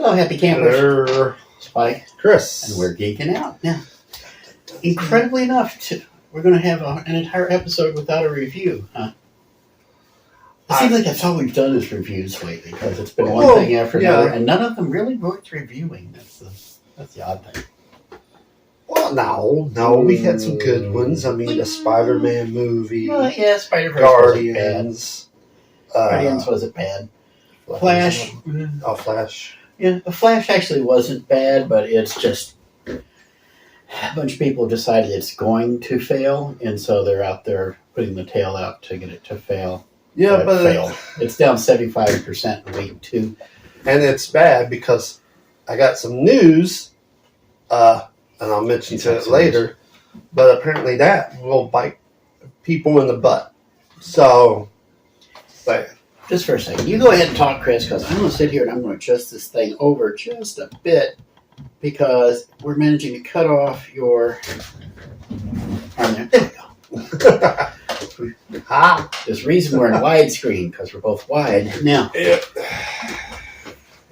Hello, happy campers. Hello. Spike. Chris. And we're geeking out. Now, incredibly enough, we're going to have an entire episode without a review, huh? It seems like that's all we've done is reviews lately, because it's been one thing after another, and none of them really worth reviewing. That's the odd thing. Well, no, we had some good ones. I mean, the Spider-Man movie. Well, yeah, Spider-Verse Guardians. Guardians wasn't bad. Flash. Oh, Flash. Yeah, the Flash actually wasn't bad, but it's just a bunch of people decided it's going to fail, and so they're out there putting the tail out to get it to fail. Yeah, but failed. It's down 75% in week 2. And it's bad because I got some news, and I'll mention it later, but apparently that will bite people in the butt. So, but just for a second, you go ahead and talk, Chris, because I'm going to sit here and I'm going to adjust this thing over just a bit because we're managing to cut off your arm there. There we go. There's a reason we're in widescreen, because we're both wide. Now,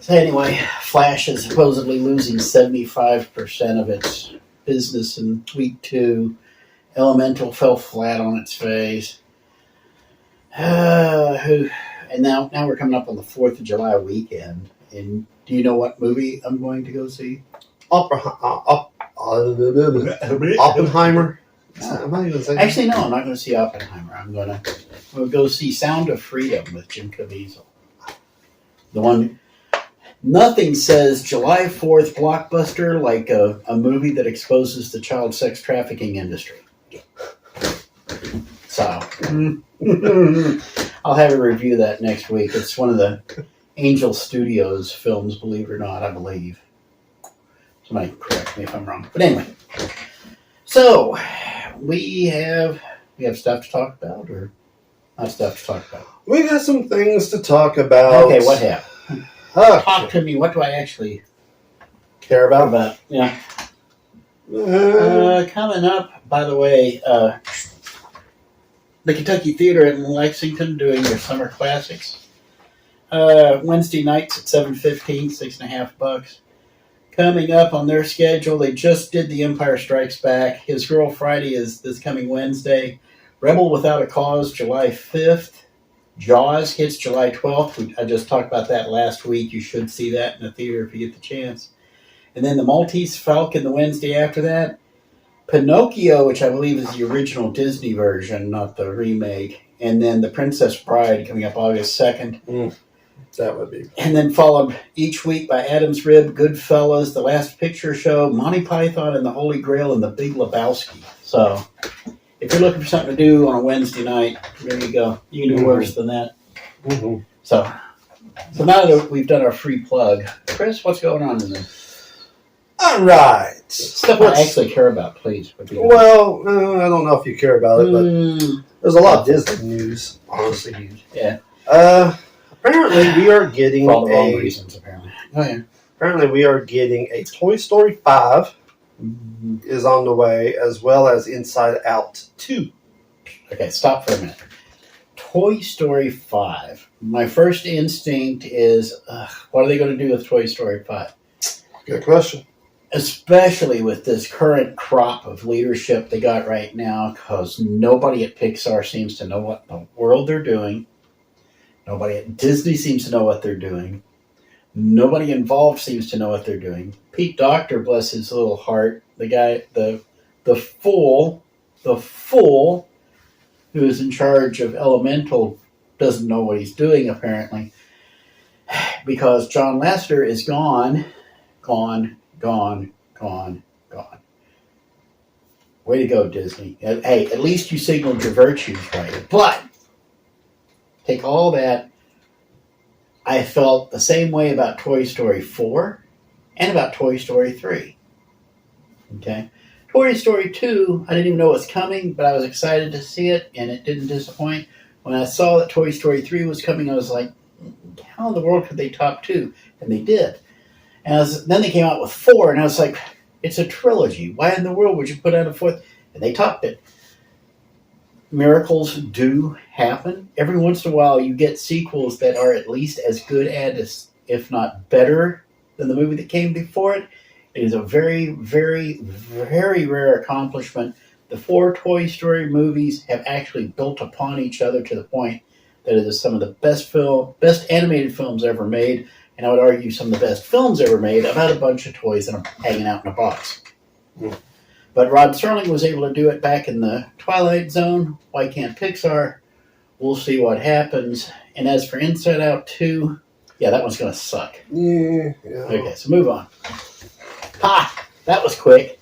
so anyway, Flash is supposedly losing 75% of its business in week 2. Elemental fell flat on its face. And now we're coming up on the 4th of July weekend. And do you know what movie I'm going to go see? Oppenheimer. Actually, no, I'm not going to see Oppenheimer. I'm going to go see Sound of Freedom with Jim Caviezel. The one, nothing says July 4th blockbuster like a movie that exposes the child sex trafficking industry. So, I'll have a review of that next week. It's one of the Angel Studios films, believe it or not, I believe. Somebody correct me if I'm wrong. But anyway, so we have stuff to talk about, or not stuff to talk about? We got some things to talk about. Okay, what happened? Talk to me. What do I actually care about? Yeah. Coming up, by the way, the Kentucky Theater in Lexington doing their summer classics. Wednesday nights at 7:15, $6.50. Coming up on their schedule, they just did The Empire Strikes Back. His Girl Friday is this coming Wednesday. Rebel Without a Cause, July 5th. Jaws hits July 12th. I just talked about that last week. You should see that in the theater if you get the chance. And then The Maltese Falcon the Wednesday after that. Pinocchio, which I believe is the original Disney version, not the remake. And then The Princess Bride coming up August 2nd. That would be. And then followed each week by Adam's Rib, Goodfellas, The Last Picture Show, Monty Python and the Holy Grail, and The Big Lebowski. So, if you're looking for something to do on a Wednesday night, there you go. You can do worse than that. Mm-hmm. So now that we've done our free plug, Chris, what's going on in this? All right. Stuff I actually care about, please. Well, I don't know if you care about it, but there's a lot of Disney news, honestly. Yeah. Apparently, we are getting for all the wrong reasons. Apparently, Apparently, we are getting a Toy Story 5 is on the way, as well as Inside Out 2. Okay, stop for a minute. Toy Story 5. My first instinct is, what are they going to do with Toy Story 5? Good question. Especially with this current crop of leadership they got right now, because nobody at Pixar seems to know what in the world they're doing. Nobody at Disney seems to know what they're doing. Nobody involved seems to know what they're doing. Pete Docter, bless his little heart, the guy, the fool who is in charge of Elemental doesn't know what he's doing, apparently. Because John Lasseter is gone. Way to go, Disney. Hey, at least you signaled your virtues right. But take all that. I felt the same way about Toy Story 4 and about Toy Story 3. Okay? Toy Story 2, I didn't even know it was coming, but I was excited to see it, and it didn't disappoint. When I saw that Toy Story 3 was coming, I was like, how in the world could they top 2? And they did. And then they came out with 4, and I was like, it's a trilogy. Why in the world would you put out a 4th? And they topped it. Miracles do happen. Every once in a while, you get sequels that are at least as good as, if not better, than the movie that came before it. It is a very, very, very rare accomplishment. The 4 Toy Story movies have actually built upon each other to the point that it is some of the best animated films ever made, and I would argue some of the best films ever made about a bunch of toys that are hanging out in a box. Mm. But Rod Serling was able to do it back in the Twilight Zone. Why can't Pixar? We'll see what happens. And as for Inside Out 2, yeah, that one's going to suck. Yeah. Okay, so move on. Ha! That was quick.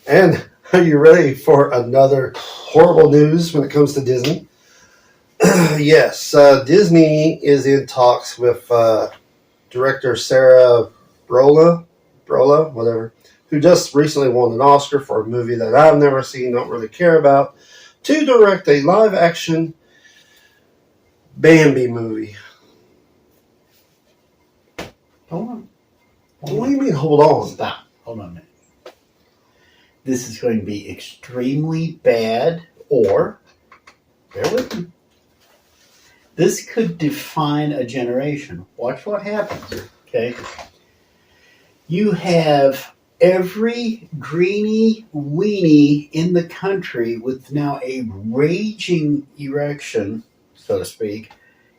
And are you ready for another horrible news when it comes to Disney? Yes, Disney is in talks with director Sarah Brola, whatever, who just recently won an Oscar for a movie that I've never seen, don't really care about, to direct a live-action Bambi movie. Hold on. What do you mean, hold on? Stop. Hold on a minute. This is going to be extremely bad, or, bear with me, this could define a generation. Watch what happens, okay? You have every greenie weenie in the country with now a raging erection, so to speak,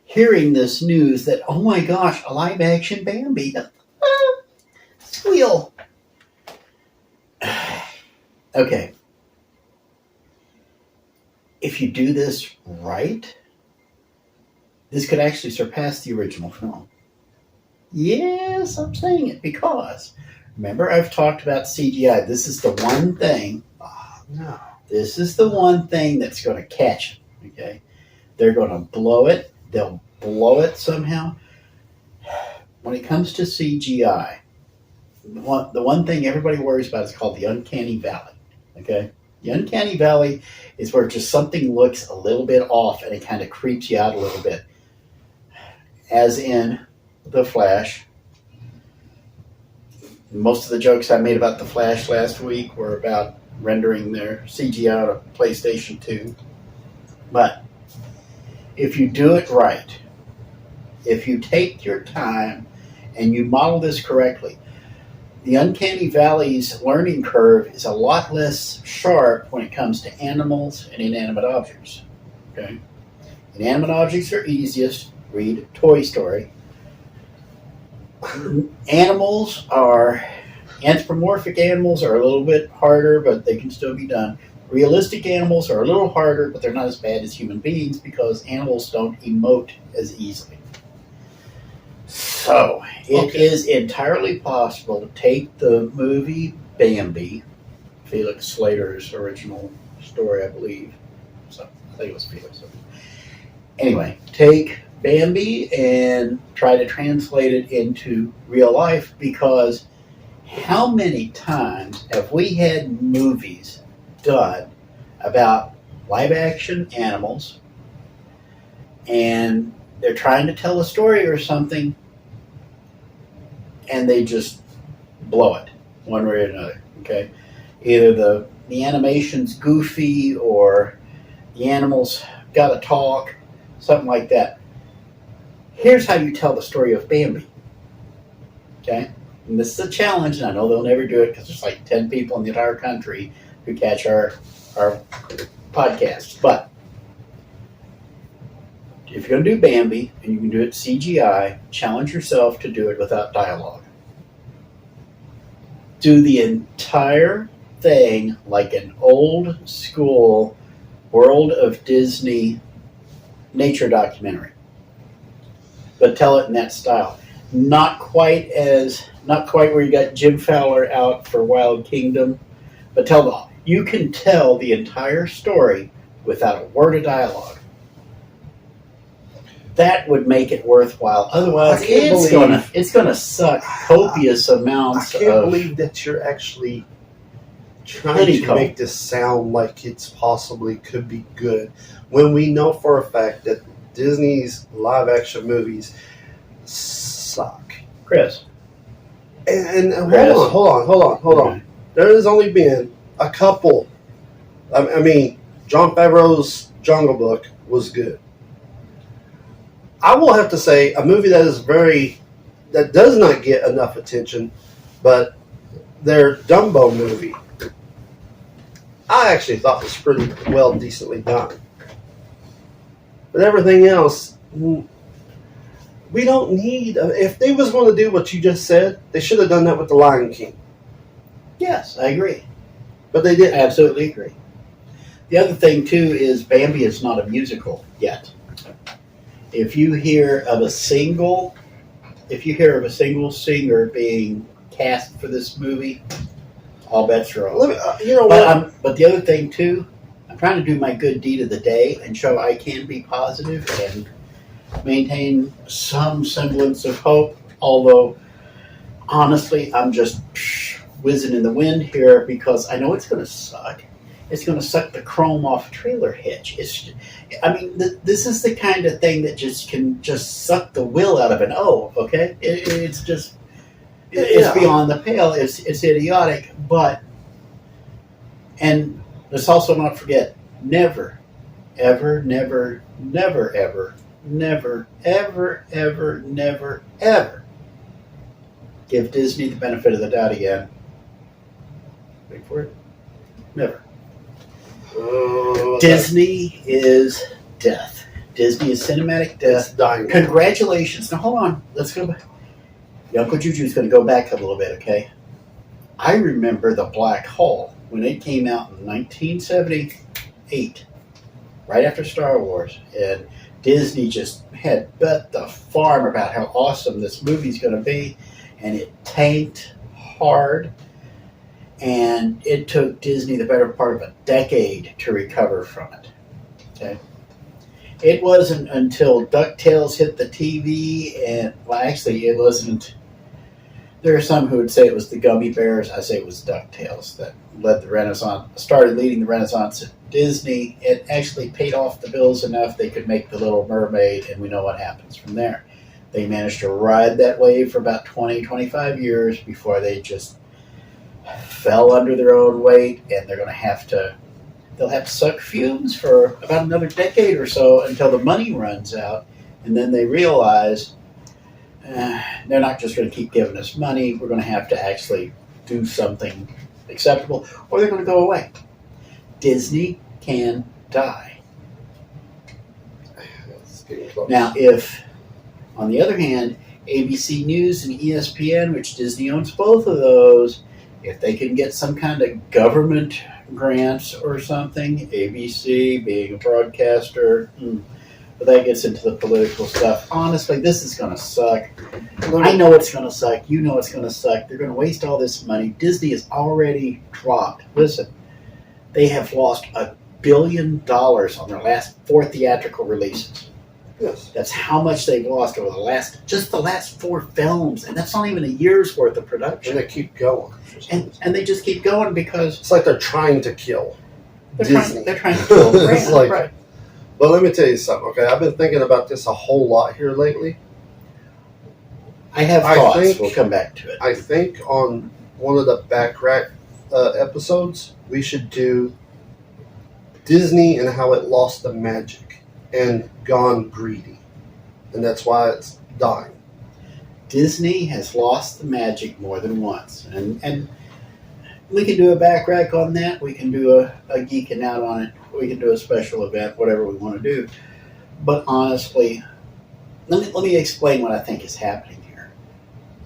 hearing this news that, oh my gosh, a live-action Bambi. Squeal. Okay. If you do this right, this could actually surpass the original film. Yes, I'm saying it because, remember, I've talked about CGI. This is the one thing. Oh, no. This is the one thing that's going to catch it. Okay, they're going to blow it. They'll blow it somehow. When it comes to CGI, the one thing everybody worries about is called the uncanny valley. Okay, the uncanny valley is where just something looks a little bit off and it kind of creeps you out a little bit. As in The Flash. Most of the jokes I made about The Flash last week were about rendering their CGI on a PlayStation 2. But if you do it right, if you take your time and you model this correctly, the Uncanny Valley's learning curve is a lot less sharp when it comes to animals and inanimate objects. Okay? Inanimate objects are easiest. Read Toy Story. Anthropomorphic animals are a little bit harder, but they can still be done. Realistic animals are a little harder, but they're not as bad as human beings because animals don't emote as easily. So, it is entirely possible to take the movie Bambi, Felix Slater's original story, I believe. So, I think it was Felix. Anyway, take Bambi and try to translate it into real life, because how many times have we had movies done about live action animals and they're trying to tell a story or something and they just blow it one way or another? Okay, either the animation's goofy or the animals got to talk, something like that. Here's how you tell the story of Bambi. Okay? And this is a challenge, and I know they'll never do it because there's like 10 people in the entire country who catch our podcasts. But if you're going to do Bambi, and you can do it CGI, challenge yourself to do it without dialogue. Do the entire thing like an old school World of Disney nature documentary, but tell it in that style. Not quite where you got Jim Fowler out for Wild Kingdom, but you can tell the entire story without a word of dialogue. That would make it worthwhile. Otherwise, it's gonna suck copious amounts. I can't believe that you're actually trying to make this sound like it's possibly could be good, when we know for a fact that Disney's live-action movies suck. Chris. And hold on. There has only been a couple. I mean, Jon Favreau's Jungle Book was good. I will have to say, a movie that is very that does not get enough attention, but their Dumbo movie, I actually thought was pretty well, decently done. But everything else, we don't need. If they was going to do what you just said, they should have done that with The Lion King. Yes, I agree. But they didn't. I absolutely agree. The other thing too is Bambi is not a musical yet. If you hear of a single singer being cast for this movie, all bets are off. You know what? But the other thing too, I'm trying to do my good deed of the day and show I can be positive and maintain some semblance of hope. Although, honestly, I'm just whizzing in the wind here because I know it's going to suck. It's going to suck the chrome off a trailer hitch. This is the kind of thing that can suck the will out of an O. Okay, it's beyond the pale. It's idiotic, and let's also not forget, never, ever, never, never, ever, never, ever, ever, never, ever give Disney the benefit of the doubt again. Wait for it. Never. Disney is death. Disney is cinematic death. It's dying. Congratulations. Now hold on. Let's go back. Uncle Juju's going to go back a little bit, okay? I remember The Black Hole when it came out in 1978, right after Star Wars, and Disney just had bet the farm about how awesome this movie's going to be, and it tanked hard. And it took Disney the better part of a decade to recover from it. Okay, it wasn't until DuckTales hit the TV, and actually, it wasn't. There are some who would say it was the Gummy Bears. I say it was DuckTales that started leading the Renaissance at Disney. It actually paid off the bills enough they could make The Little Mermaid, and we know what happens from there. They managed to ride that wave for about 20, 25 years before they just fell under their own weight, and they'll have to suck fumes for about another decade or so until the money runs out, and then they realize they're not just going to keep giving us money. We're going to have to actually do something acceptable, or they're going to go away. Disney can die. Now, if, on the other hand, ABC News and ESPN, which Disney owns both of those, if they can get some kind of government grants or something, ABC being a broadcaster, but that gets into the political stuff. Honestly, this is going to suck. I know it's going to suck. You know it's going to suck. They're going to waste all this money. Disney has already dropped. Listen, they have lost $1 billion on their last 4 theatrical releases. Yes. That's how much they've lost over the last 4 films, and that's not even a year's worth of production. And they keep going. And they just keep going because it's like they're trying to kill Disney. They're trying to kill the brand, like, right? But let me tell you something, okay? I've been thinking about this a whole lot here lately. I have thoughts. We'll come back to it. I think on one of the back rack episodes, we should do Disney and how it lost the magic and gone greedy. And that's why it's dying. Disney has lost the magic more than once. And we can do a back rack on that. We can do a Geekin Out on it. We can do a special event, whatever we want to do. But honestly, let me explain what I think is happening here.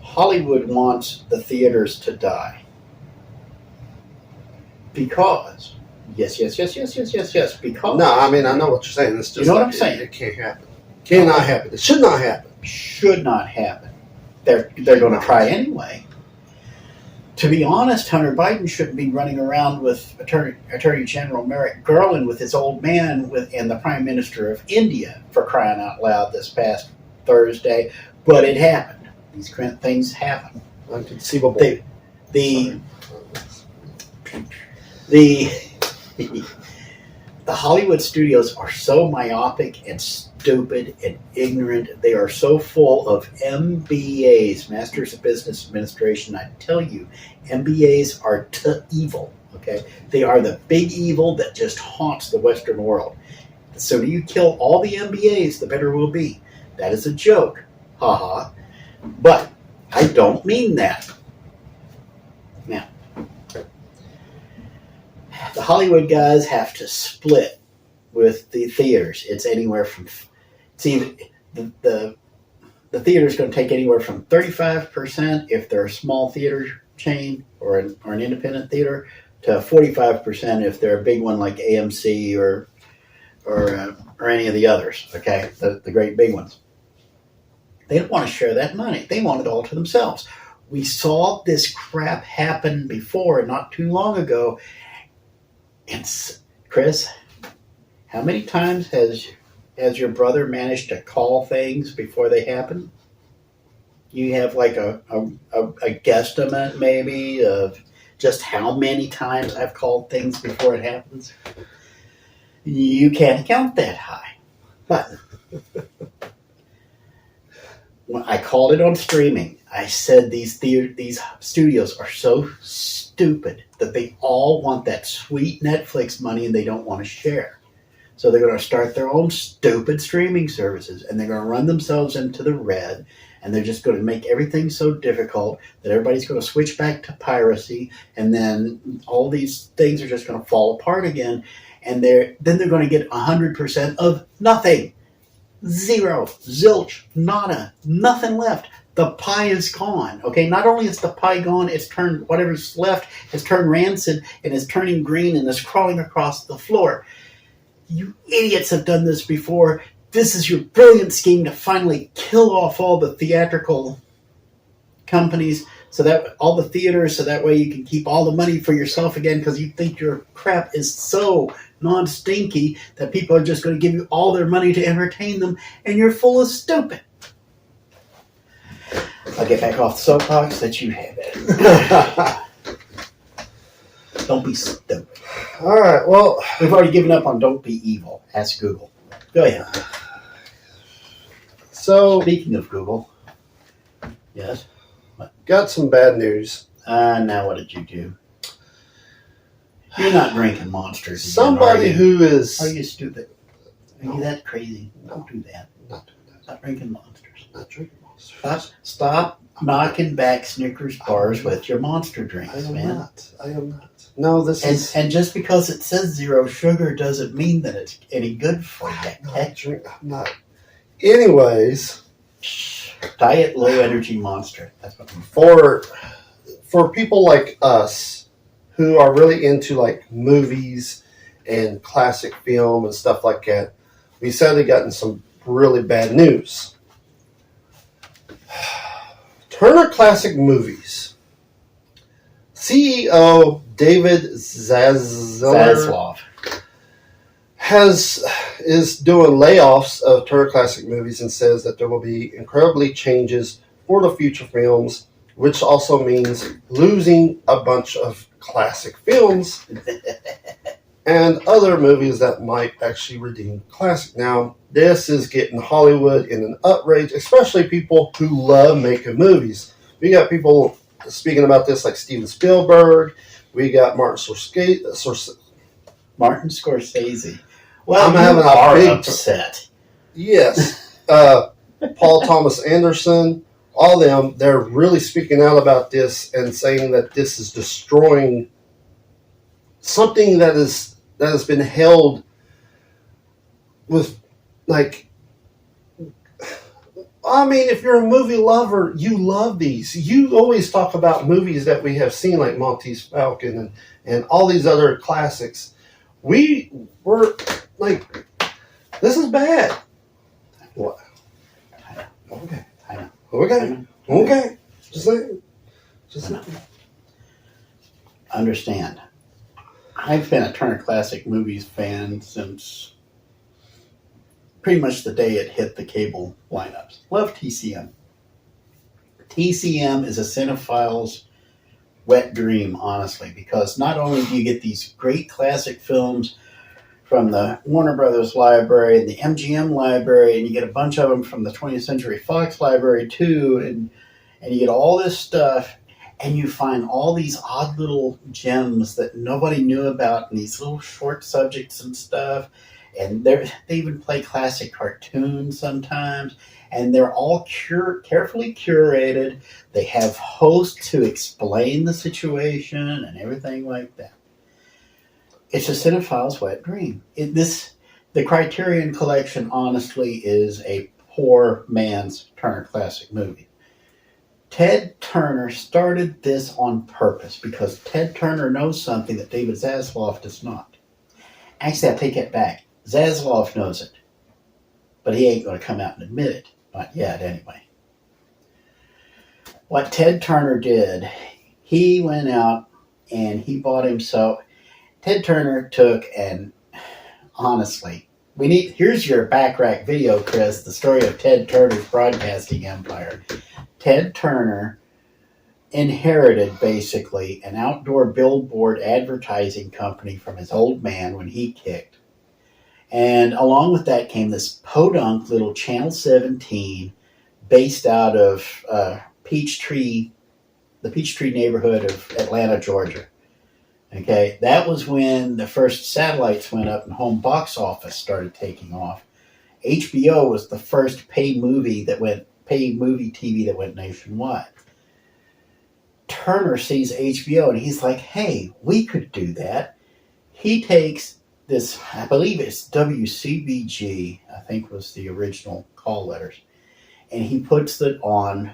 Hollywood wants the theaters to die. Because, yes, because... No, I mean, I know what you're saying. It's just you know what I'm saying? It can't happen. Cannot happen. It should not happen. Should not happen. They're going to try anyway. To be honest, Hunter Biden shouldn't be running around with Attorney General Merrick Garland with his old man and the Prime Minister of India, for crying out loud, this past Thursday. But it happened. These things happen. Unconceivable. The Hollywood studios are so myopic and stupid and ignorant. They are so full of MBAs, Masters of Business Administration. I tell you, MBAs are evil. Okay, they are the big evil that just haunts the Western world. The sooner you kill all the MBAs, the better it will be. That is a joke, haha. But I don't mean that. Now, the Hollywood guys have to split with the theaters. It's anywhere from, see, the theater's going to take anywhere from 35% if they're a small theater chain or an independent theater to 45% if they're a big one like AMC or any of the others. Okay, the great big ones. They don't want to share that money. They want it all to themselves. We saw this crap happen before, not too long ago. And Chris, how many times has your brother managed to call things before they happen? You have like a guesstimate maybe of just how many times I've called things before it happens? You can't count that high. But when I called it on streaming, I said these studios are so stupid that they all want that sweet Netflix money and they don't want to share. So they're going to start their own stupid streaming services and they're going to run themselves into the red, and they're just going to make everything so difficult that everybody's going to switch back to piracy, and then all these things are just going to fall apart again, and then they're going to get 100% of nothing. Zero, zilch, nada, nothing left. The pie is gone. Okay, not only is the pie gone, it's turned, whatever's left has turned rancid and is turning green and is crawling across the floor. You idiots have done this before. This is your brilliant scheme to finally kill off all the theatrical companies, so that all the theaters, so that way you can keep all the money for yourself again, because you think your crap is so non-stinky that people are just going to give you all their money to entertain them, and you're full of stupid. I'll get back off the soapbox that you have it. Don't be stupid. All right, well, we've already given up on don't be evil. Ask Google. Go ahead. So, speaking of Google, yes, what? Got some bad news. Now what did you do? You're not drinking Monsters again, Somebody who is... Are you stupid? Are No. you that crazy? No. Don't do that. Not doing that. Stop drinking Monsters. Not drinking Monsters. Stop knocking back Snickers bars with your Monster drinks, I am man. not. I am not. No, this is... And just because it says zero sugar doesn't mean that it's any good for you. I'm not. Anyways, Diet low energy Monster. That's what I'm for people like us who are really into like movies and classic film and stuff like that, we sadly gotten some really bad news. Turner Classic Movies CEO David Zaslav is doing layoffs of Turner Classic Movies and says that there will be incredibly changes for the future films, which also means losing a bunch of classic films and other movies that might actually redeem classic. Now, this is getting Hollywood in an outrage, especially people who love making movies. We got people speaking about this like Steven Spielberg. We got Martin Scorsese. Well, I'm having a big upset. Yes. Paul Thomas Anderson, all of them, they're really speaking out about this and saying that this is destroying something that has been held with, like, I mean, if you're a movie lover, you love these. You always talk about movies that we have seen, like Maltese Falcon and all these other classics. We're like, this is bad. What? Okay. I know. Okay. Just saying. Understand. I've been a Turner Classic Movies fan since pretty much the day it hit the cable lineups. Love TCM. TCM is a cinephile's wet dream, honestly, because not only do you get these great classic films from the Warner Brothers library and the MGM library, and you get a bunch of them from the 20th Century Fox library too, and you get all this stuff, and you find all these odd little gems that nobody knew about, and these little short subjects and stuff, and they even play classic cartoons sometimes, and they're all carefully curated. They have hosts who explain the situation and everything like that. It's a cinephile's wet dream. The Criterion Collection, honestly, is a poor man's Turner Classic Movie. Ted Turner started this on purpose because Ted Turner knows something that David Zaslav does not. Actually, I take it back. Zaslav knows it, but he ain't going to come out and admit it. Not yet, anyway. What Ted Turner did, he went out and he bought himself. Ted Turner took and honestly, here's your back rack video, Chris, the story of Ted Turner's broadcasting empire. Ted Turner inherited basically an outdoor billboard advertising company from his old man when he kicked. And along with that came this podunk little Channel 17 based out of the Peachtree neighborhood of Atlanta, Georgia. Okay, that was when the first satellites went up and home box office started taking off. HBO was the first pay movie TV that went nationwide. Turner sees HBO and he's like, hey, we could do that. He takes this, I believe it's WCBG, I think was the original call letters, and he puts it on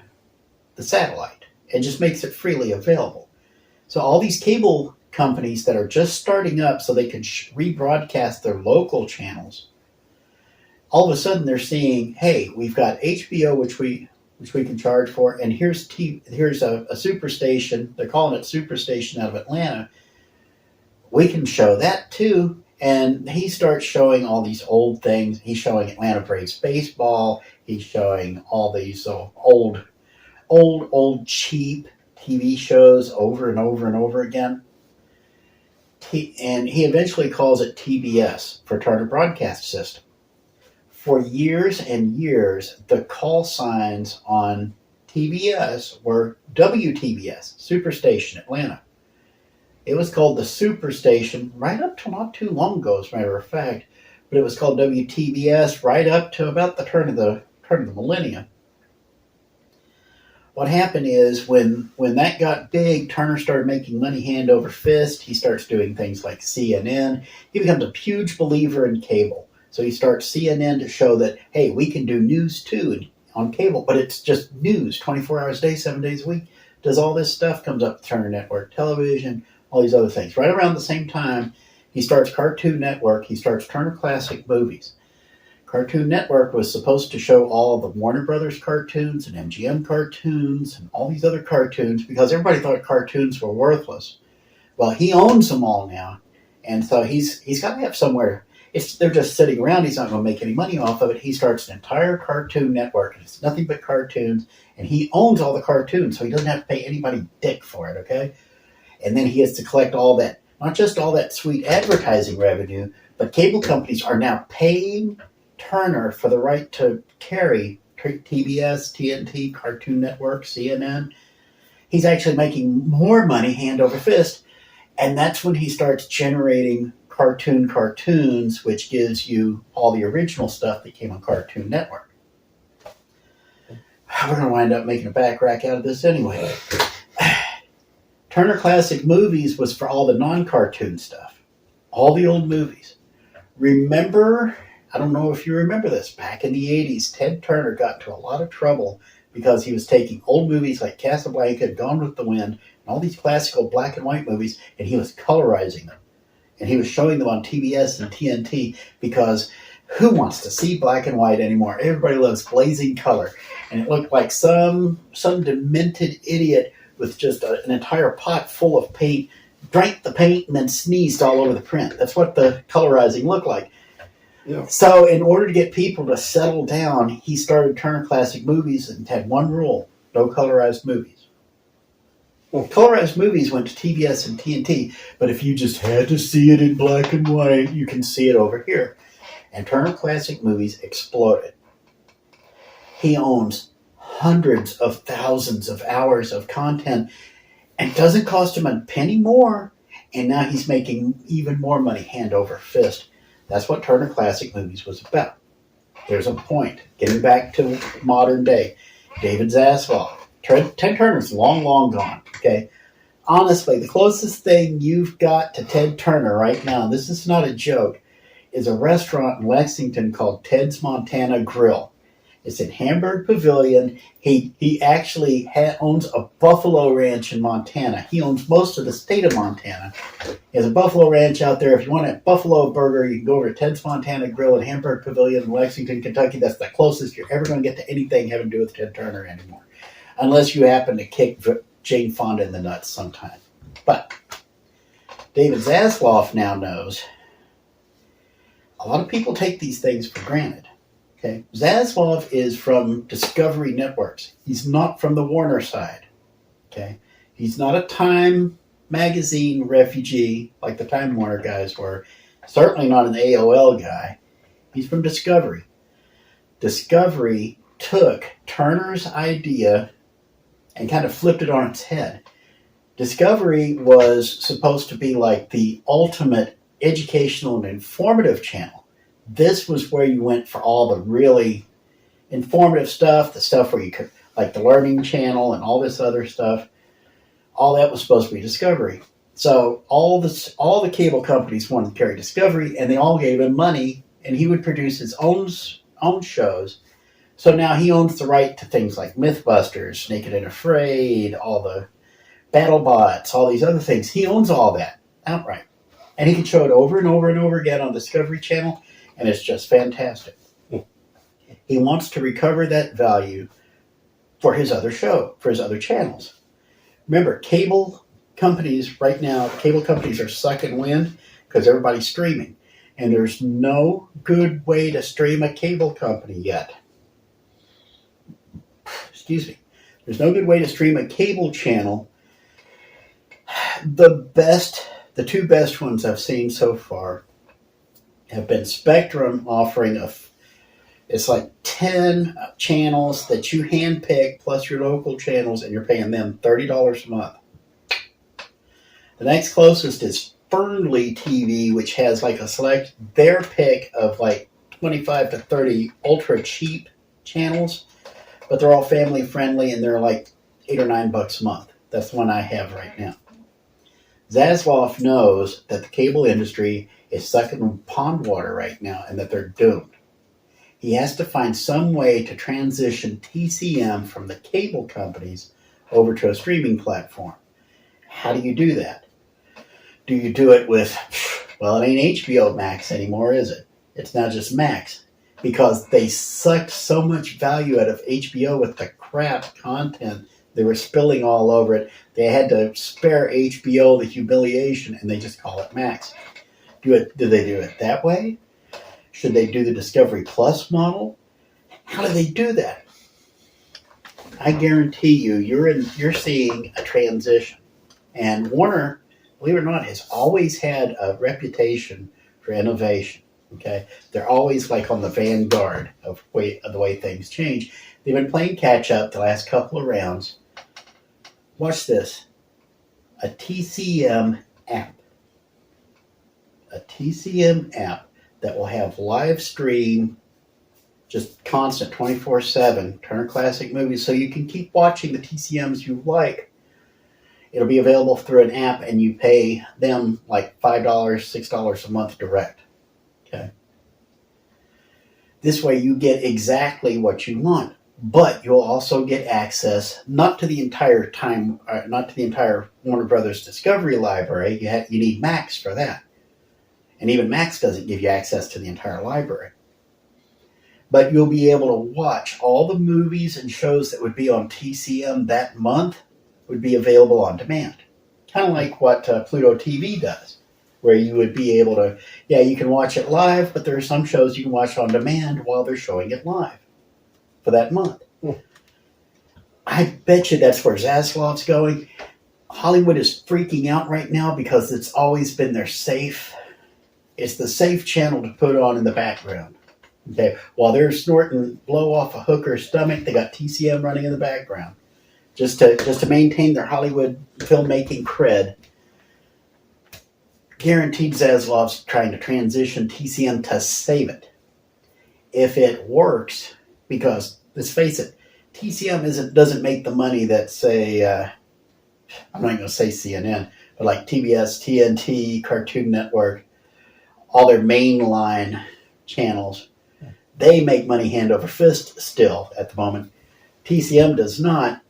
the satellite and just makes it freely available. So all these cable companies that are just starting up so they can rebroadcast their local channels, all of a sudden they're seeing, hey, we've got HBO, which we can charge for, and here's a superstation. They're calling it Superstation out of Atlanta. We can show that too. And he starts showing all these old things. He's showing Atlanta Braves baseball. He's showing all these old cheap TV shows over and over and over again. And he eventually calls it TBS for Turner Broadcast System. For years and years, the call signs on TBS were WTBS, Superstation Atlanta. It was called the Superstation right up to not too long ago, as a matter of fact, but it was called WTBS right up to about the turn of the millennium. What happened is when that got big, Turner started making money hand over fist. He starts doing things like CNN. He becomes a huge believer in cable. So he starts CNN to show that, hey, we can do news too on cable, but it's just news 24 hours a day, 7 days a week. Does all this stuff, comes up to Turner Network Television, all these other things. Right around the same time, he starts Cartoon Network. He starts Turner Classic Movies. Cartoon Network was supposed to show all the Warner Brothers cartoons and MGM cartoons and all these other cartoons because everybody thought cartoons were worthless. Well, he owns them all now, and so he's got to have somewhere. If they're just sitting around, he's not going to make any money off of it. He starts an entire Cartoon Network, and it's nothing but cartoons, and he owns all the cartoons, so he doesn't have to pay anybody dick for it, okay? And then he has to collect all that, not just all that sweet advertising revenue, but cable companies are now paying Turner for the right to carry TBS, TNT, Cartoon Network, CNN. He's actually making more money hand over fist, and that's when he starts generating cartoons, which gives you all the original stuff that came on Cartoon Network. We're going to wind up making a back rack out of this anyway. Turner Classic Movies was for all the non-cartoon stuff, all the old movies. Remember, I don't know if you remember this, back in the 80s, Ted Turner got into a lot of trouble because he was taking old movies like Casablanca, Gone with the Wind, and all these classical black and white movies, and he was colorizing them. And he was showing them on TBS and TNT because who wants to see black and white anymore? Everybody loves blazing color. And it looked like some demented idiot with just an entire pot full of paint, drank the paint and then sneezed all over the print. That's what the colorizing looked like. Yeah. So in order to get people to settle down, he started Turner Classic Movies and had one rule: no colorized movies. Well, colorized movies went to TBS and TNT, but if you just had to see it in black and white, you can see it over here. And Turner Classic Movies exploded. He owns hundreds of thousands of hours of content, and it doesn't cost him a penny more, and now he's making even more money hand over fist. That's what Turner Classic Movies was about. There's a point. Getting back to modern day. David Zaslav. Ted Turner's long, long gone. Okay? Honestly, the closest thing you've got to Ted Turner right now, and this is not a joke, is a restaurant in Lexington called Ted's Montana Grill. It's in Hamburg Pavilion. He actually owns a buffalo ranch in Montana. He owns most of the state of Montana. He has a buffalo ranch out there. If you want a buffalo burger, you can go over to Ted's Montana Grill in Hamburg Pavilion in Lexington, Kentucky. That's the closest you're ever going to get to anything having to do with Ted Turner anymore. Unless you happen to kick Jane Fonda in the nuts sometime. But David Zaslav now knows a lot of people take these things for granted. Okay, Zaslav is from Discovery Networks. He's not from the Warner side. Okay, he's not a Time magazine refugee like the Time Warner guys were. Certainly not an AOL guy. He's from Discovery. Discovery took Turner's idea and kind of flipped it on its head. Discovery was supposed to be like the ultimate educational and informative channel. This was where you went for all the really informative stuff, the stuff where you could, like the Learning Channel and all this other stuff. All that was supposed to be Discovery. So all the cable companies wanted to carry Discovery, and they all gave him money, and he would produce his own shows. So now he owns the right to things like Mythbusters, Naked and Afraid, all the BattleBots, all these other things. He owns all that outright. And he can show it over and over and over again on Discovery Channel, and it's just fantastic. He wants to recover that value for his other show, for his other channels. Remember, cable companies are sucking wind because everybody's streaming. And there's no good way to stream a cable company yet. Excuse me. There's no good way to stream a cable channel. The two best ones I've seen so far have been Spectrum offering it's like 10 channels that you handpick plus your local channels, and you're paying them $30 a month. The next closest is Fernley TV, which has like their pick of like 25 to 30 ultra cheap channels, but they're all family friendly and they're like $8 or $9 a month. That's the one I have right now. Zaslav knows that the cable industry is sucking pond water right now and that they're doomed. He has to find some way to transition TCM from the cable companies over to a streaming platform. How do you do that? Do you do it with, well, it ain't HBO Max anymore, is it? It's now just Max. Because they sucked so much value out of HBO with the crap content they were spilling all over it. They had to spare HBO the humiliation, and they just call it Max. Do they do it that way? Should they do the Discovery Plus model? How do they do that? I guarantee you're seeing a transition. And Warner, believe it or not, has always had a reputation for innovation. Okay, they're always like on the vanguard of the way things change. They've been playing catch up the last couple of rounds. Watch this. A TCM app. A TCM app that will have live stream, just constant 24/7 Turner Classic Movies, so you can keep watching the TCMs you like. It'll be available through an app, and you pay them like $5, $6 a month direct. Okay. This way you get exactly what you want, but you'll also get access not to the entire Warner Brothers Discovery library. You need Max for that, and even Max doesn't give you access to the entire library. But you'll be able to watch all the movies and shows that would be on TCM that month would be available on demand, kind of like what Pluto TV does. Where you would be able to, you can watch it live, but there are some shows you can watch on demand while they're showing it live for that month. I bet you that's where Zaslav's going. Hollywood is freaking out right now because it's always been their it's the safe channel to put on in the background. Okay, while they're snorting blow off a hooker's stomach, they got TCM running in the background just to maintain their Hollywood filmmaking cred. guaranteed Zaslav's trying to transition TCM to save it. If it works, because let's face it, TCM doesn't make the money that, say, I'm not going to say CNN, but like TBS, TNT, Cartoon Network, all their mainline channels, they make money hand over fist still at the moment. TCM does not.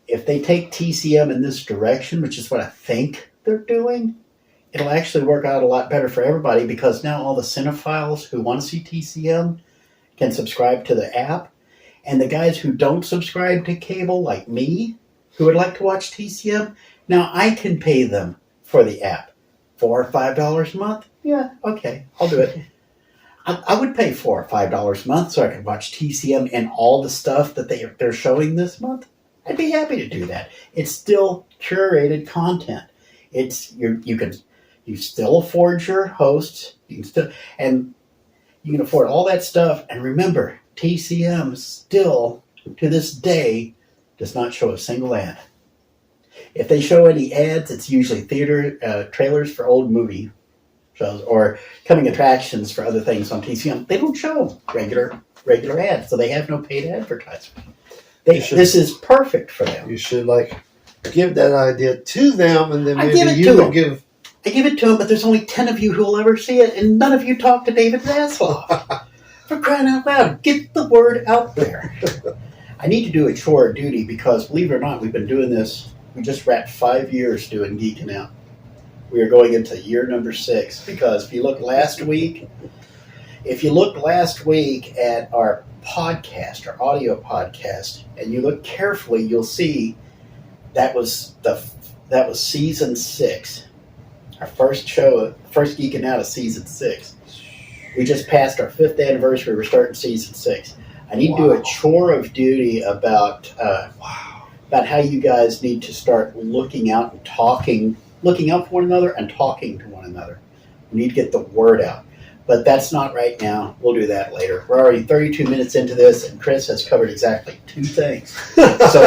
If they take TCM in this direction, which is what I think they're doing, it'll actually work out a lot better for everybody, because now all the cinephiles who want to see TCM can subscribe to the app. And the guys who don't subscribe to cable, like me, who would like to watch TCM, now I can pay them for the app. $4 or $5 a month? Yeah, okay, I'll do it. I would pay $4 or $5 a month so I could watch TCM and all the stuff that they're showing this month. I'd be happy to do that. It's still curated content. You still afford your hosts, you can afford all that stuff. And remember, TCM still, to this day, does not show a single ad. If they show any ads, it's usually theater trailers for old movie shows or coming attractions for other things on TCM. They don't show regular ads, so they have no paid advertisement. This is perfect for them. You should give that idea to them, and then maybe I give it to them, but there's only 10 of you who will ever see it, and none of you talk to David Zaslav. For crying out loud, get the word out there. I need to do a chore of duty because, believe it or not, we've been doing this. We just wrapped 5 years doing Geekin Out. We are going into year number 6 because if you look last week at our podcast, our audio podcast, and you look carefully, you'll see that was season 6. Our first Geekin' Out of season 6. We just passed our 5th anniversary. We're starting season 6. I need to do a chore of duty about how you guys need to start looking out for one another and talking to one another. We need to get the word out. But that's not right now. We'll do that later. We're already 32 minutes into this, and Chris has covered exactly 2 things. So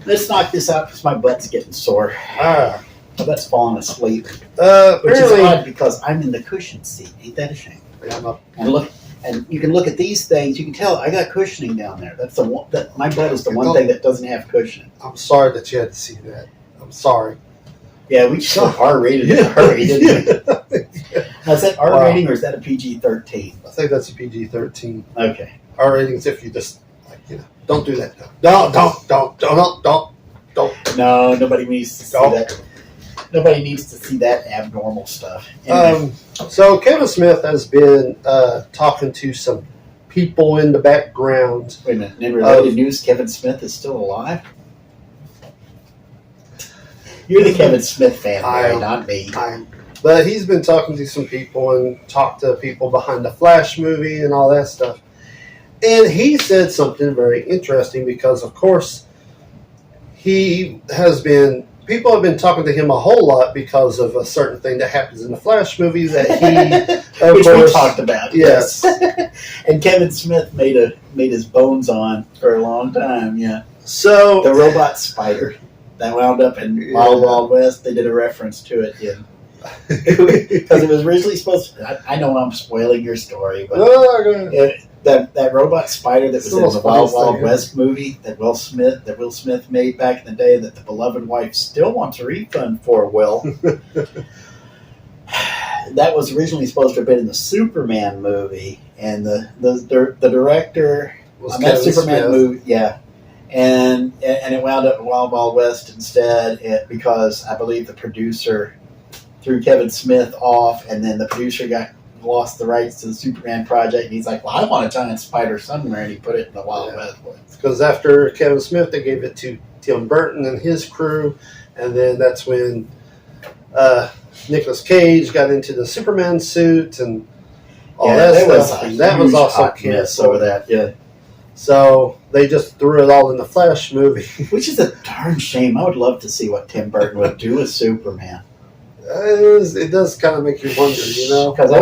let's knock this out because my butt's getting sore. My butt's falling asleep. Which is odd because I'm in the cushion seat. Ain't that a shame? And you can look at these things. You can tell I got cushioning down there. That's my butt is the one thing that doesn't have cushioning. I'm sorry that you had to see that. I'm sorry. Yeah, we just R-rated in a hurry, didn't we? Now, is that R rating or is that a PG-13? I think that's a PG-13. Okay. R ratings if you just don't do that. Don't. No, nobody needs to see that. Nobody needs to see that abnormal stuff. Anyway. So Kevin Smith has been talking to some people in the background. Wait a minute. In related news, Kevin Smith is still alive? You're the Kevin Smith fan, right? Not me. But he's been talking to some people and talked to people behind the Flash movie and all that stuff. And he said something very interesting because, of course, people have been talking to him a whole lot because of a certain thing that happens in the Flash movie that he, which we talked about. Yes. And Kevin Smith made his bones on for a long time, yeah. So the robot spider that wound up in Wild Wild West, they did a reference to it, yeah. Because it was originally supposed to, I know I'm spoiling your story, but that robot spider that was in the Wild Wild West movie that Will Smith made back in the day that the beloved wife still wants a refund for, Will. That was originally supposed to have been in the Superman movie, and the director on that Superman movie, yeah. And it wound up in Wild Wild West instead because I believe the producer threw Kevin Smith off, and then the producer lost the rights to the Superman project, and he's like, well, I want a giant spider somewhere, and he put it in the Wild West. Because after Kevin Smith, they gave it to Tim Burton and his crew, and then that's when Nicolas Cage got into the Superman suit and all that stuff. And that was also canceled over that, yeah. So they just threw it all in the Flash movie. Which is a darn shame. I would love to see what Tim Burton would do with Superman. It does kind of make you wonder, Because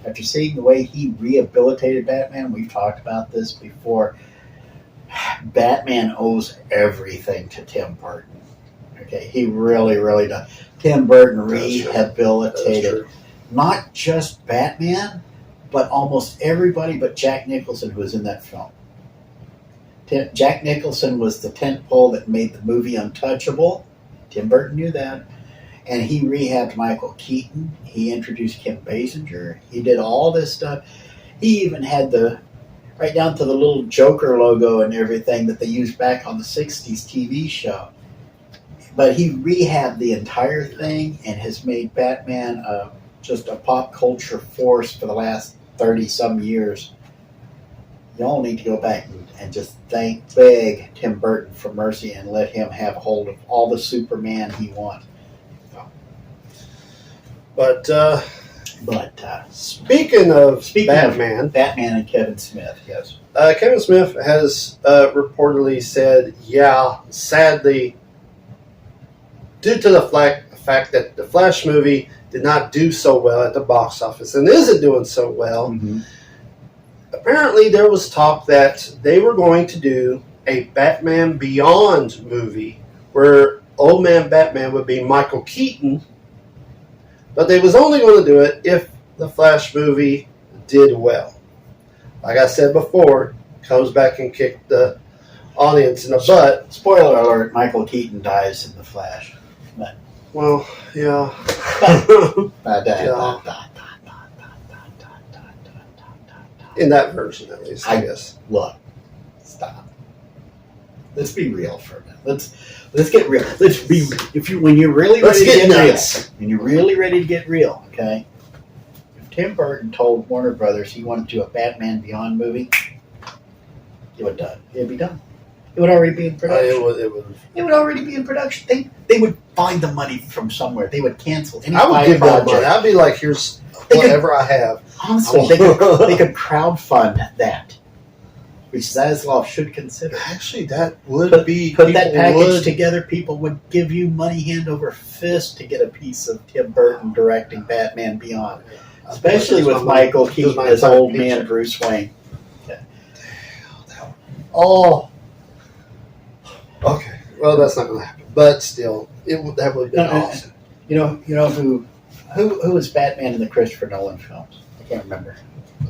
after seeing the way he rehabilitated Batman, we've talked about this before, Batman owes everything to Tim Burton. Okay, he really, really does. Tim Burton That's true. rehabilitated not just Batman, but almost everybody but Jack Nicholson who was in that film. Jack Nicholson was the tentpole that made the movie untouchable. Tim Burton knew that. And he rehabbed Michael Keaton. He introduced Kim Basinger. He did all this stuff. He even had right down to the little Joker logo and everything that they used back on the 60s TV show. But he rehabbed the entire thing and has made Batman just a pop culture force for the last 30-some years. Y'all need to go back and just beg Tim Burton for mercy and let him have a hold of all the Superman he wants. But speaking of Batman, Batman and Kevin Smith, yes. Kevin Smith has reportedly said, sadly, due to the fact that the Flash movie did not do so well at the box office and isn't doing so well, apparently there was talk that they were going to do a Batman Beyond movie where old man Batman would be Michael Keaton, but they was only going to do it if the Flash movie did well. Like I said before, comes back and kicked the audience in the butt. Spoiler alert, Michael Keaton dies in the Flash. But, well, yeah. In that version, at least, I guess. Look, stop. Let's be real for a minute. Let's get real. When you're really ready to get real. When you're really ready to get real, okay? If Tim Burton told Warner Brothers he wanted to do a Batman Beyond movie, it would done. It'd be done. It would already be in production. It would already be in production. They would find the money from somewhere. They would cancel any I would give them money. I'd be like, here's whatever I have. Honestly, they could crowdfund that, which Zaslav should consider. Actually, that would be... Put that package together, people would give you money hand over fist to get a piece of Tim Burton directing Batman Beyond. Especially with Michael Keaton as old man Bruce Wayne. Okay. Oh. Okay. Well, that's not going to happen. But still, that would have been awesome. You know who was Batman in the Christopher Nolan films? I can't remember.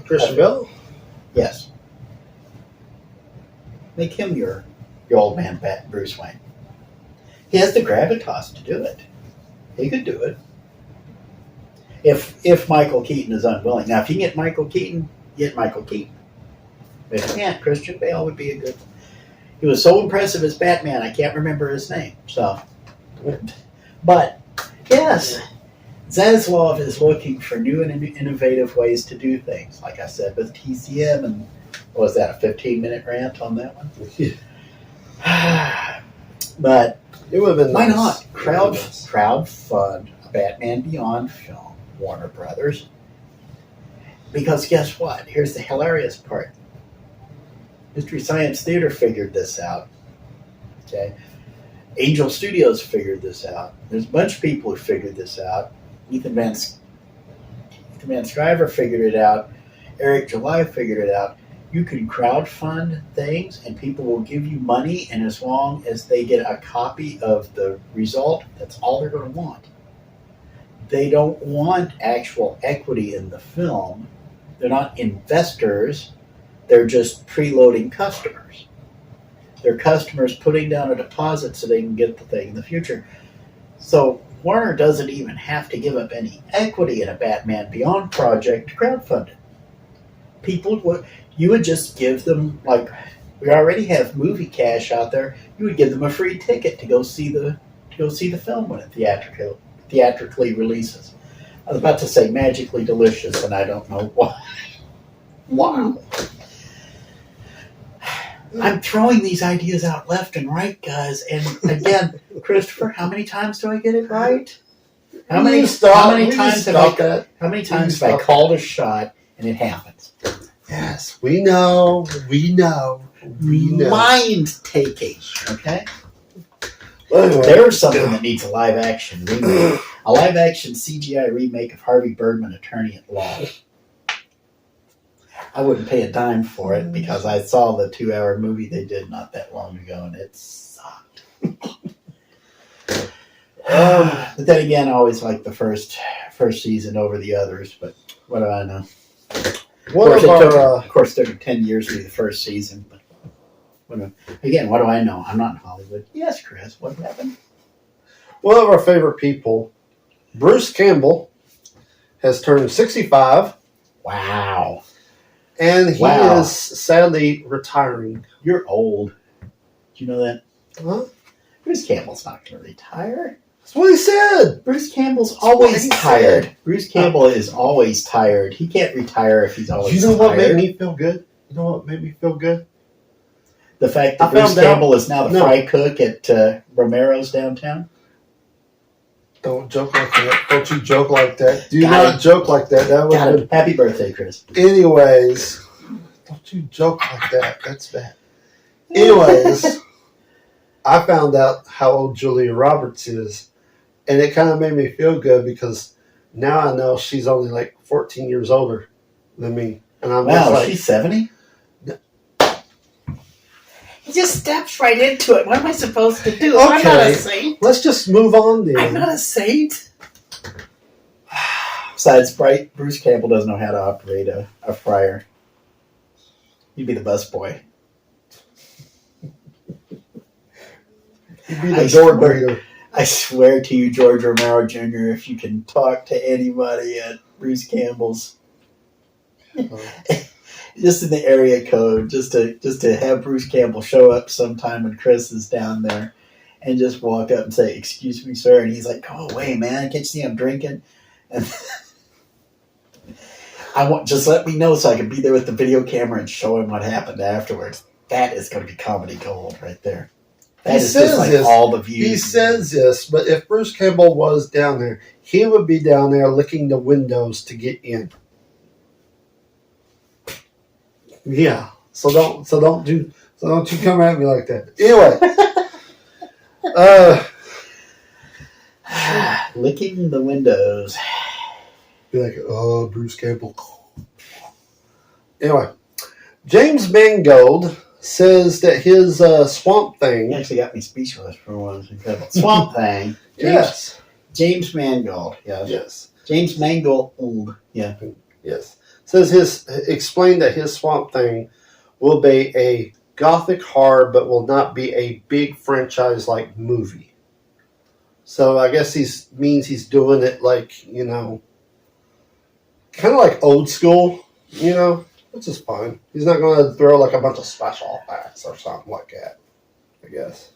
Christian Bale? Yes. Make him your old man Bruce Wayne. He has the gravitas to do it. He could do it. If Michael Keaton is unwilling. Now, if you can get Michael Keaton, get Michael Keaton. If you can't, Christian Bale would be a good one. He was so impressive as Batman, I can't remember his name. So, but yes, Zaslav is looking for new and innovative ways to do things. Like I said with TCM, and what was that, a 15-minute rant on that one? But it would have been why not crowd fund a Batman Beyond film, Warner Brothers? Because guess what? Here's the hilarious part. Mystery Science Theater figured this out. Okay, Angel Studios figured this out. There's a bunch of people who figured this out. Ethan Van Sciver figured it out. Eric July figured it out. You can crowdfund things, and people will give you money, and as long as they get a copy of the result, that's all they're going to want. They don't want actual equity in the film. They're not investors. They're just preloading customers. They're customers putting down a deposit so they can get the thing in the future. So Warner doesn't even have to give up any equity in a Batman Beyond project to crowdfund it. You would just give them, like we already have movie cash out there. You would give them a free ticket to go see the film when it theatrically releases. I was about to say magically delicious, and I don't know why. Wow. I'm throwing these ideas out left and right, guys. And again, Christopher, how many times do I get it right? How many times have I called a shot and it happens? Yes, we know. Mind taking, okay? Well, anyway, there's something that needs a live action remake. A live action CGI remake of Harvey Birdman, Attorney at Law. I wouldn't pay a dime for it because I saw the 2-hour movie they did not that long ago and it sucked. But then again, I always like the first season over the others. But what do I know? Of course, it took 10 years to be the first season. But what do I know? I'm not in Hollywood. Yes, Chris, what happened? One of our favorite people, Bruce Campbell, has turned 65. Wow. And he is sadly retiring. You're old. Do you know that? Huh? Bruce Campbell's not going to retire. That's what he said. Bruce Campbell's always tired. Bruce Campbell is always tired. He can't retire if he's always tired. You know what made me feel good? You know what made me feel good? The fact that Bruce Campbell is now the fry cook at Romero's downtown. Don't joke like that. Don't you joke like that. Do not joke like that. That was Happy birthday, Chris. Anyways, don't you joke like that. That's bad. Anyways, I found out how old Julia Roberts is, and it kind of made me feel good because now I know she's only like 14 years older than me. And I'm like, she's 70? He just steps right into it. What am I supposed to do? Okay. I'm not a saint. Let's just move on then. I'm not a saint. Besides, Bruce Campbell doesn't know how to operate a fryer. You'd be the busboy. You'd be the door grader. I swear to you, George Romero Jr., if you can talk to anybody at Bruce Campbell's, just in the area code, just to have Bruce Campbell show up sometime when Chris is down there and just walk up and say, "Excuse me, sir," and he's like, "Go away, man! Can't you see I'm drinking?" And just let me know so I can be there with the video camera and show him what happened afterwards. That is going to be comedy gold right there. That is just like all the views. He says this, but if Bruce Campbell was down there, he would be down there licking the windows to get in. Yeah. So don't you come at me like that. Anyway. Licking the windows. Be like, oh, Bruce Campbell. Anyway, James Mangold says that his Swamp Thing... He actually got me speechless for one. Incredible. Swamp Thing. Yes. James Mangold. Yes. Yes. James Mangold. Yeah. Yes. Explained that his Swamp Thing will be a gothic horror, but will not be a big franchise-like movie. So I guess means he's doing it like, kind of like old school, which is fine. He's not going to throw like a bunch of special effects or something like that, I guess.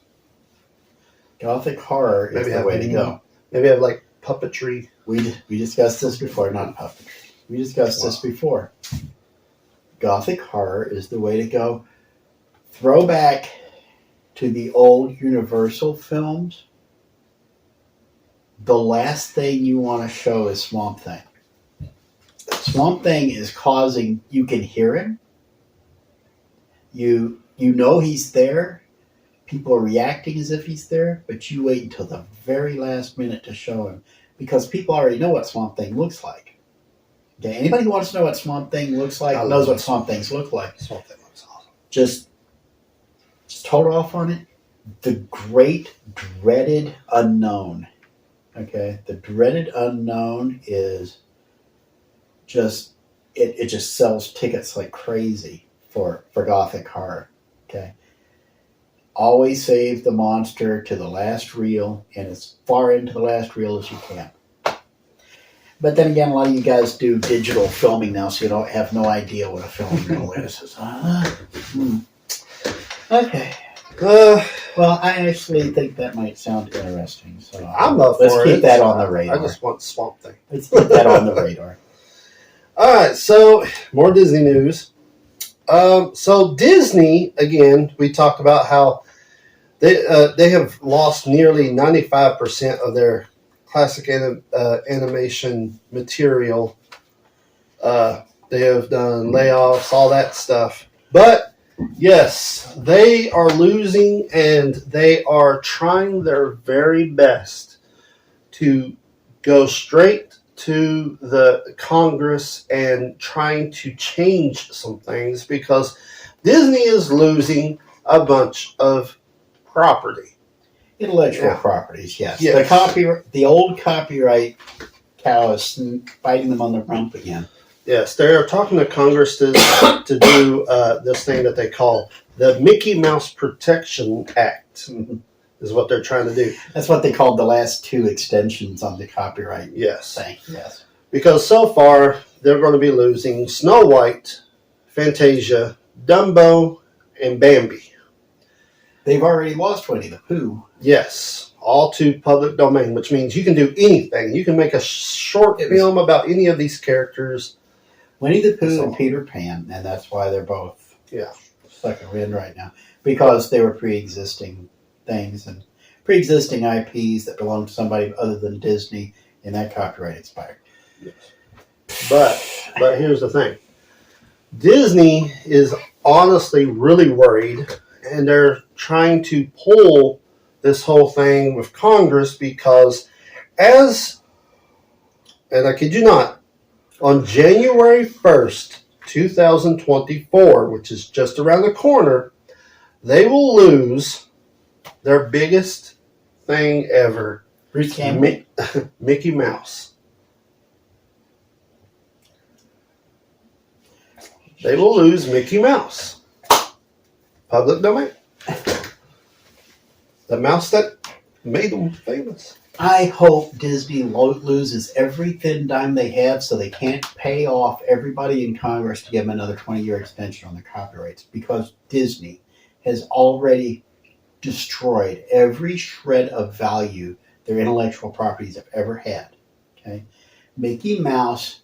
Gothic horror is the way to go. Maybe have like puppetry. We discussed this before, not puppetry. We discussed this before. Gothic horror is the way to go. Throwback to the old Universal films. The last thing you want to show is Swamp Thing. Swamp Thing is causing, you can hear him. You know he's there. People are reacting as if he's there, but you wait until the very last minute to show him because people already know what Swamp Thing looks like. Okay, anybody who wants to know what Swamp Thing looks like knows what Swamp Things look like. Swamp Thing looks awesome. Just hold off on it. The great dreaded unknown. Okay, the dreaded unknown is just it just sells tickets like crazy for Gothic horror. Okay, always save the monster to the last reel and as far into the last reel as you can. But then again, a lot of you guys do digital filming now, so you don't have no idea what a film reel is. Okay. Well, I actually think that might sound interesting. So let's keep that on the radar. I just want Swamp Thing. Let's keep that on the radar. All right, so more Disney news. So Disney, again, we talked about how they have lost nearly 95% of their classic animation material. They have done layoffs, all that stuff. But yes, they are losing and they are trying their very best to go straight to the Congress and trying to change some things because Disney is losing a bunch of property. Intellectual properties, yes. Yes. The old copyright cow is biting them on the rump again. Yes, they're talking to Congress to do this thing that they call the Mickey Mouse Protection Act, is what they're trying to do. That's what they called the last 2 extensions on the copyright Yes. thing. Yes. Because so far, they're going to be losing Snow White, Fantasia, Dumbo, and Bambi. They've already lost Winnie the Pooh. Yes, all to public domain, which means you can do anything. You can make a short film about any of these characters. Winnie the Pooh and Peter Pan, and that's why they're both stuck in right now. Because they were pre-existing things and pre-existing IPs that belonged to somebody other than Disney, and that copyright expired. Yes. But here's the thing. Disney is honestly really worried, and they're trying to pull this whole thing with Congress because and I kid you not, on January 1st, 2024, which is just around the corner, they will lose their biggest thing ever, Mickey Mouse. They will lose Mickey Mouse. Public domain. The mouse that made them famous. I hope Disney loses every thin dime they have so they can't pay off everybody in Congress to give them another 20-year extension on the copyrights, because Disney has already destroyed every shred of value their intellectual properties have ever had. Okay, Mickey Mouse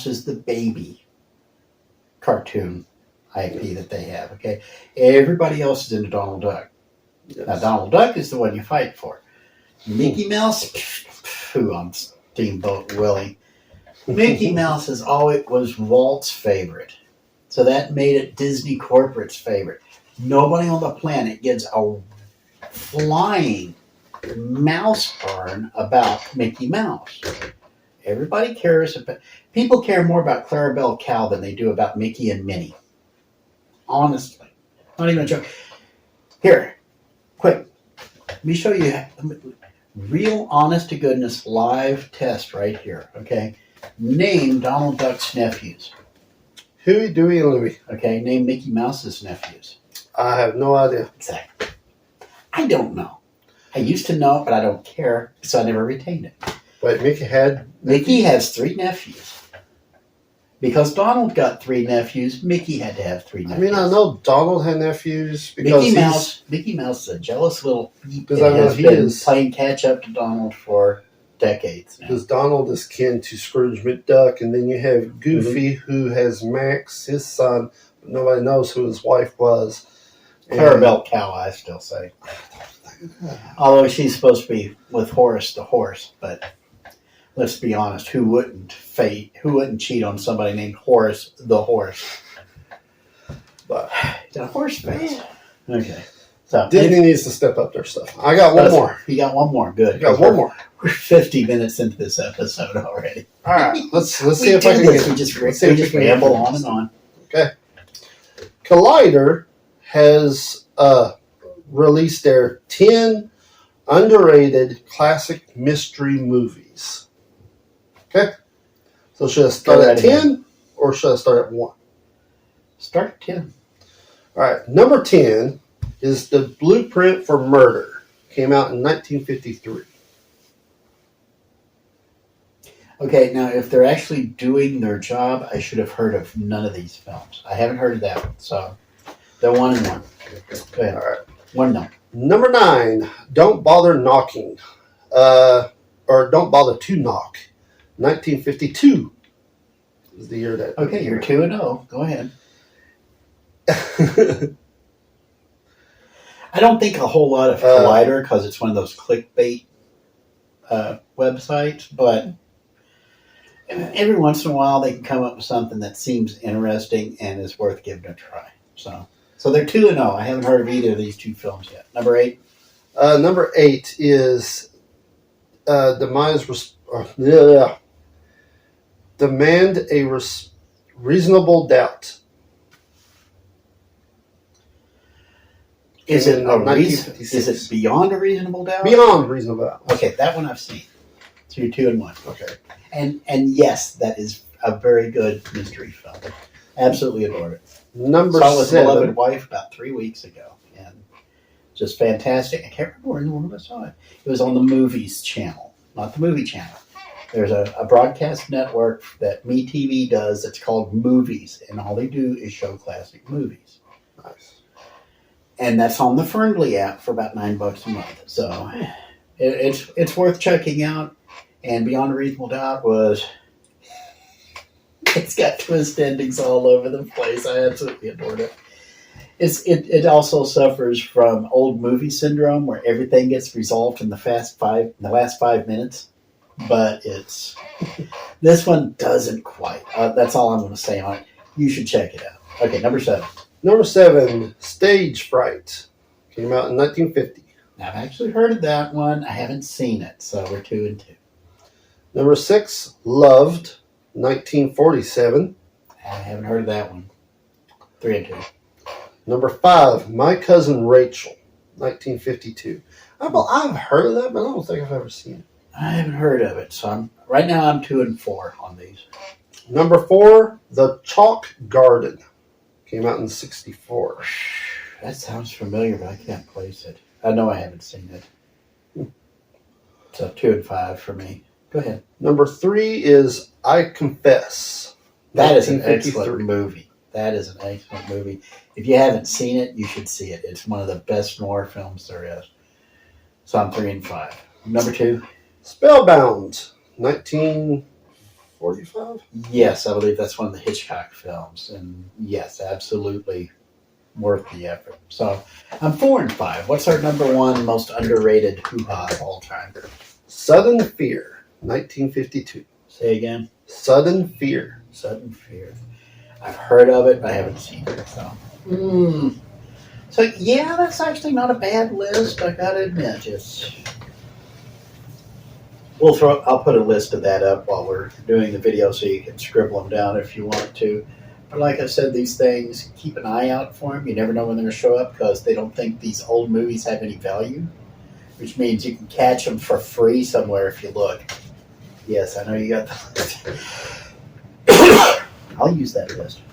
is the baby cartoon IP that they have. Okay, everybody else is into Donald Duck. Yes. Now Donald Duck is the one you fight for. Mickey Mouse, on Steamboat Willie. Mickey Mouse was Walt's favorite, so that made it Disney Corporate's favorite. Nobody on the planet gets a flying mouse burn about Mickey Mouse. Everybody people care more about Clarabelle Cow than they do about Mickey and Minnie. Honestly. Not even a joke. Here, quick. Let me show you real honest to goodness live test right here. Okay. Name Donald Duck's nephews. Huey, Dewey, and Louie. Okay. Name Mickey Mouse's nephews. I have no idea. Exactly. I don't know. I used to know, but I don't care, so I never retained it. Wait, Mickey has 3 nephews. Because Donald got 3 nephews, Mickey had to have 3 nephews. I mean, I know Donald had nephews because Mickey Mouse is a jealous little beep that has been playing catch up to Donald for decades now. Because Donald is kin to Scrooge McDuck, and then you have Goofy, who has Max, his son, but nobody knows who his wife was. Clarabelle Cow, I still say. Although she's supposed to be with Horace the horse, but let's be honest, who wouldn't cheat on somebody named Horace the horse? But a horse face. Okay. So Disney needs to step up their stuff. I got one more. You got one more. Good. I got one more. We're 50 minutes into this episode already. All right. Let's see if I can get this. We just ramble on and on. Okay. Collider has released their 10 underrated classic mystery movies. Okay? So should I start at 10 or should I start at 1? Start at 10. All right. Number 10 is The Blueprint for Murder. Came out in 1953. Okay, now if they're actually doing their job, I should have heard of none of these films. I haven't heard of that one, so they're 1 and 1. Go ahead. All right. 1 no. Number 9, Don't Bother Knocking. Or Don't Bother to Knock. 1952 is the year that. Okay, you're 2 and 0. Go ahead. I don't think a whole lot of Collider because it's one of those clickbait websites, but every once in a while they can come up with something that seems interesting and is worth giving a try. So they're 2 and 0. I haven't heard of either of these 2 films yet. Number 8. Number 8 is Demand a Reasonable Doubt. Is it in a 1956. Is it beyond a reasonable doubt? Beyond reasonable doubt. Okay, that one I've seen. So you're 2 and 1. Okay. And yes, that is a very good mystery film. Absolutely adored it. Number Saw with 7. beloved wife about 3 weeks ago, and just fantastic. I can't remember where in the world I saw it. It was on the Movies channel, not the Movie Channel. There's a broadcast network that MeTV does. It's called Movies, and all they do is show classic movies. Nice. And that's on the Fernley app for about $9 a month. So it's worth checking out. And Beyond a Reasonable Doubt it's got twist endings all over the place. I absolutely adored it. It also suffers from old movie syndrome where everything gets resolved in the last 5 minutes. But this one doesn't quite. That's all I'm going to say on it. You should check it out. Okay, number 7. Number 7, Stage Fright. Came out in 1950. Now, I've actually heard of that one. I haven't seen it, so we're 2 and 2. Number 6, Loved, 1947. I haven't heard of that one. 3 and 2. Number 5, My Cousin Rachel, 1952. I've heard of that, but I don't think I've ever seen it. I haven't heard of it, so right now I'm 2 and 4 on these. Number 4, The Chalk Garden. Came out in 64. That sounds familiar, but I can't place it. I know I haven't seen it. So 2 and 5 for me. Go ahead. Number 3 is I Confess. That is an excellent movie. That is an excellent movie. If you haven't seen it, you should see it. It's one of the best noir films there is. So I'm 3 and 5. Number 2. Spellbound, 1945. Yes, I believe that's one of the Hitchcock films. And yes, absolutely worth the effort. So I'm 4 and 5. What's our number 1 most underrated hoo-ha of all time? Sudden Fear, 1952. Say again? Sudden Fear. Sudden Fear. I've heard of it, but I haven't seen it. So, So yeah, that's actually not a bad list. I gotta admit, I'll put a list of that up while we're doing the video, so you can scribble them down if you want to. But like I said, these things, keep an eye out for them. You never know when they're going to show up because they don't think these old movies have any value, which means you can catch them for free somewhere if you look. Yes, I know you got the list. I'll use that list.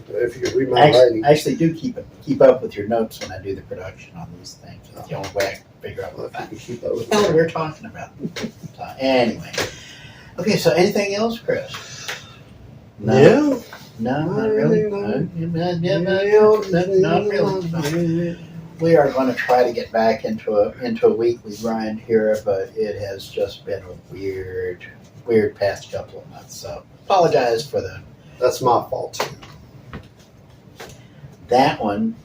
If you could read my writing. I actually do keep up with your notes when I do the production on these things. That's the only way I can figure out what the hell we're talking about. So, anyway. Okay, so anything else, Chris? No. Yeah. No, not really. Not really. We are going to try to get back into a weekly grind here, but it has just been a weird past couple of months. So apologize for the. That's my fault too. That one,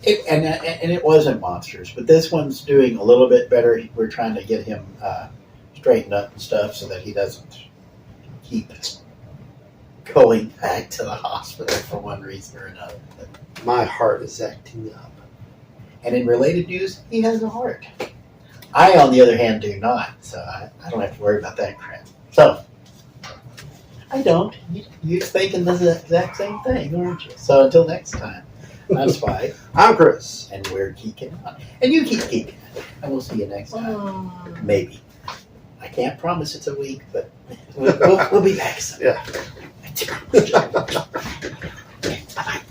it wasn't monsters, but this one's doing a little bit better. We're trying to get him straightened up and stuff so that he doesn't keep going back to the hospital for one reason or another. But, my heart is acting up. and in related news, he has a heart. I, on the other hand, do not, so I don't have to worry about that crap. So, I don't. You're thinking the exact same thing, aren't you? So until next time, I'm Spike. I'm Chris. And we're geeking out. And you keep geeking out. And we'll see you next time. Maybe. I can't promise it's a week, but we'll be back soon. Yeah. Bye-bye.